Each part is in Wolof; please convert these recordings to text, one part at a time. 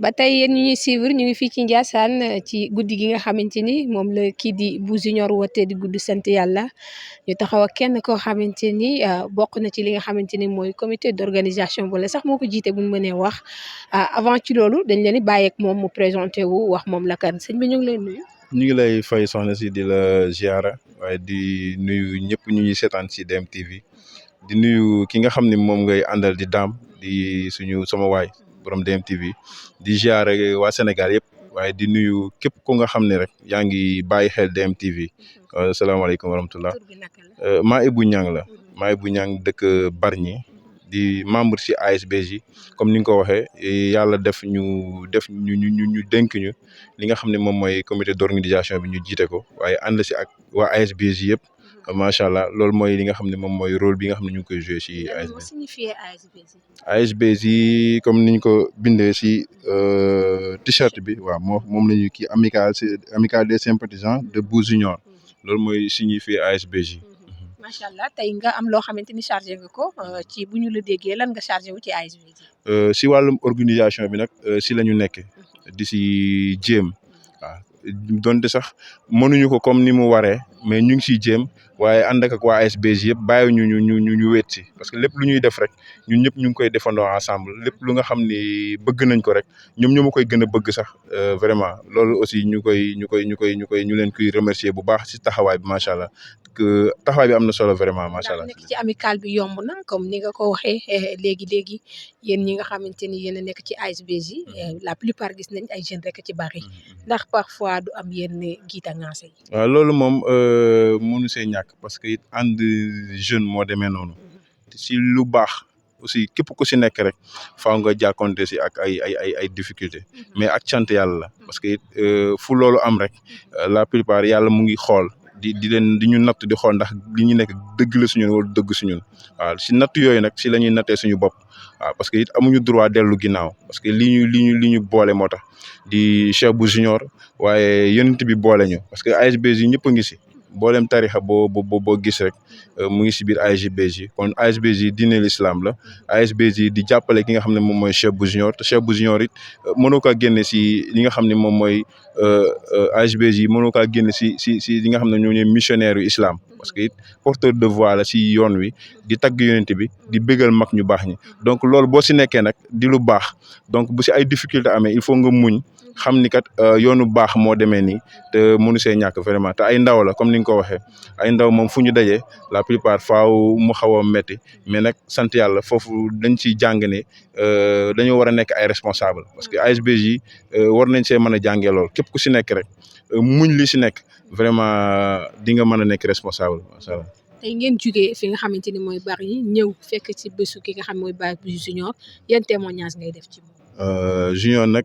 ba tey yéen ñu ñuy suivre ñu ngi fii ci Ndiassane ci guddi gi nga xamante ni moom la kii di Bou Junior woote di gudd sant yàlla ñu taxaw ak kenn koo xamante ni bokk na ci li nga xamante ni mooy comité d'organisation wala sax moo ko jiite buñ mënee wax avant ci loolu dañ leen di bàyyeek moom mu présenté wu wax moom la kan sëñ bi ñu ngi lay nuyu. ñu ngi lay fay soxna si di la ziara waaye di nuyu ñëpp ñu ñuy seetaan si DMTV di nuyu ki nga xam ne moom ngay àndal di daam di suñu sama waay borom DMTV di ziara waa Sénégal yëpp waaye di nuyu képp ku nga xam ne rek yaa ngi bàyyi xel DMTV asalaamaaleykum wa rahmatullah maa Ibou Niang la maa Ibou Niang dëkk Bargny di membre ci ASBJ comme ni nga ko waxee yàlla def ñu dénk ñu li nga xam ne moom mooy comité d'organisation bi ñu jiite ko waaye ànd si ak waa ASBJ yëpp macha allah loolu mooy li nga xam ne moom mooy rôle bi nga xam ne ñu ngi koy joué ci ASBJ comme niñ ko bindee si t-shirt bi waaw moom la ñu kii amicale des sympathisants de Bou Junior loolu mooy signifié ASBJ. macha allah tey nga am loo xamante ni chargé nga ko ci bu ñu la déggee lan nga chargé wu ci ASBJ. si wàllum organisation bi nag si la ñu nekk di si jéem waaw donte sax mënuñu ko comme ni mu waree mais ñu ngi siy jéem waaye ànd ak waa ASBJ yëpp bàyyi ñu wéet si parce que lépp lu ñuy def rek ñun ñëpp ñu ngi koy defandoo ensemble lépp lu nga xam ni bëgg nañ ko rek ñoom ñoo ma koy gën a bëgg sax vraiment loolu aussi ñu leen koy remercier bu baax si taxawaay bi macha allah. que taxawaay bi am na solo vraiment macha allah. nekk ci amical bi yomb na comme ni nga ko waxee léegi yéen ñi nga xamante ni yéen a nekk ci ASBJ la plupart gis nañ ay jeunes rek ci bari ndax parfois du am yenn giita ngaase yi. waaw loolu moom mënu see ñàkk parce que it ànd jeune moo demee noonu si lu baax aussi képp ku si nekk rek faaw nga jàkkonte si ak ay difficultés mais ak cant yàlla la parce que it fu loolu am rek la plupart yàlla mu ngi xool. di ñu natt di xool ndax li ñu nekk dëgg la suñun wala dëgg suñun waaw si natt yooyu nag si la ñuy nattee suñu bopp waaw parce que it amuñu droit dellu ginnaaw parce que li ñu boole moo tax di Cheikh Bou Junior waaye yonent bi boole ñu parce que ASBJ ñëpp a ngi si mboolem tarixa boo gis rek mu ngi si biir ASBJ kon ASBJ diine l'islam la ASBJ di jàppale ki nga xam ne moom mooy Cheikh Bou Junior te Cheikh Bou Junior it mënoo kaa génne si li nga xam ne moom mooy ASBJ mënoo kaa génne si li nga xam ne ñoo ñooy missionnaire yu islam parce que it porteur de voix la si yoon wi di tagg yonent bi di bégal mag ñu baax ñi donc loolu boo si nekkee nag di lu baax donc bu si ay difficulté amee il faut nga muñ xam ni kat yoonu baax moo demee nii te mënu see ñàkk vraiment te ay ndaw la comme ni nga ko waxee ay ndaw moom fu ñu dajee la plupart faaw mu xaw a metti mais nag sant yàlla foofu dañ ciy jàng ne dañoo war a nekk ay responsable parce que ASBJ war nañ see mën a jàngee lool képp ku si nekk rek muñ li si nekk vraiment di nga mën a nekk responsable macha allah. tey ngeen jugee fi nga xamante ni mooy Bargny ñëw fekk ci bésu ki nga xam mooy Bou Junior yan témoignage ngay def ci moom. Junior nag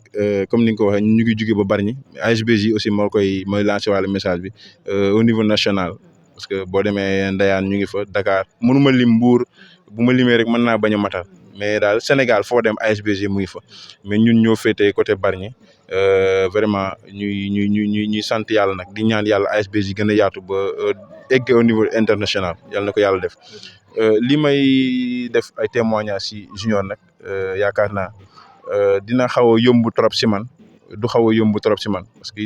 comme ni nga ko waxee ñu ngi jugee ba Bargny ASBJ aussi mooy lancé wàllu message bi au niveau national parce que boo demee Ndayane ñu ngi fa Dakar mënuma lim Mbour bu ma limee rek mën naa bañ a matal mais daal Sénégal foo dem ASBJ mu ngi fa mais ñun ñoo féetee côté Bargny vraiment ñuy sant yàlla nag di ñaan yàlla ASBJ gën a yaatu ba egg au niveau international yàlla na ko yàlla def li may def ay témoignages ci Junior nag yaakaar naa dina xaw a yomb trop ci man du xaw a yomb trop ci man parce que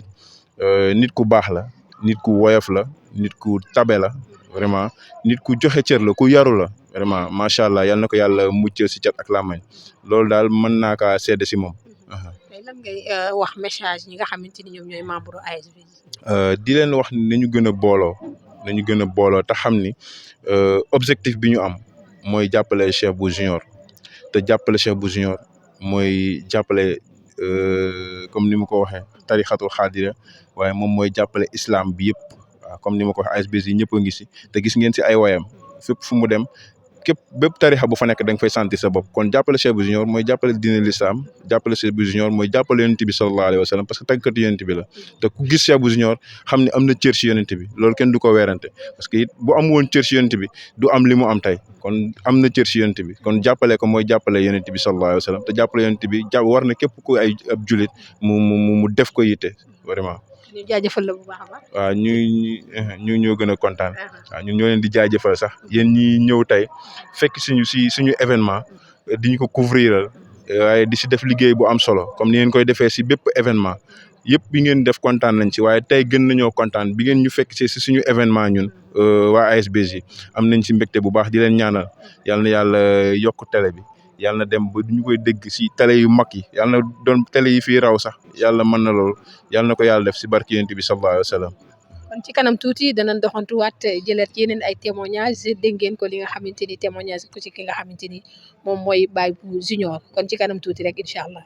nit ku baax la nit ku woyof la nit ku tabe la vraiment nit ku joxe cër la ku yaru la vraiment macha allah yal na ko yàlla muccal ci cat ak làmmañ loolu daal mën naa kaa seede ci moom. mais lan ngay wax message ñi nga xamante ni ñoom ñooy membre ASBJ. di leen wax nañu gën a booloo te xam ni objectif bi ñu am mooy jàppale Cheikh Bou Junior te jàppale Cheikh Bou Junior mooy jàppale comme ni ma ko waxee tarixatul xaadira waaye moom mooy jàppale islam bi yëpp waaw comme ni ma ko waxee ASBJ ñëpp a ngi si te gis ngeen si ay wayam fépp fu mu dem képp bépp tarixa bu fa nekk da nga fay sentir sa bopp kon jàppale Cheikh Bou Junior mooy jàppale diine l'islam jàppale Cheikh Bou Junior mooy jàppale yonent bi sallallahu alayhi wa sallam parce que tàggkatu yonent bi la te ku gis Cheikh Bou Junior xam ne am na cër si yonent bi loolu kenn du ko weerante parce que it bu am woon cër si yonent bi du am li mu am tey kon am na cër si yonent bi kon jàppale ko mooy jàppale yonent bi sallallahu alayhi wa sallam te jàppale yonent bi war na képp ku ay ab julit mu def ko yitte vraiment. ñu jaajëfal la bu baax a baax. waaw ñu ñoo gën a kontaan. waaw ñun ñoo leen di jaajëfal sax yéen ñi ñëw tey fekk suñu événement di ñu ko couvriral waaye di si def liggéey bu am solo comme ni ngeen koy defee si bépp événement yëpp bi ngeen def kontaan nañ ci waaye tey gën nañoo kontaan bi ngeen ñu fekk si suñu événement ñun waa ASBJ am nañ si mbégte bu baax di leen ñaanal yal na yàlla yokk télé bi yàlla na dem ba ñu koy dégg si télé yu mag yi yàlla na doon télé yi fii raw sax yàlla mën na loolu yàlla na ko yàlla def si barki yonent bi sallallahu alayhi wa sallam. kon ci kanam tuuti danañ doxantuwaat jëlaat yeneen ay témoignages dégg ngeen ko li nga xamante ni témoignage ko ci ki nga xamante ni moom mooy Baye Bou Junior kon ci kanam tuuti rek incha allah.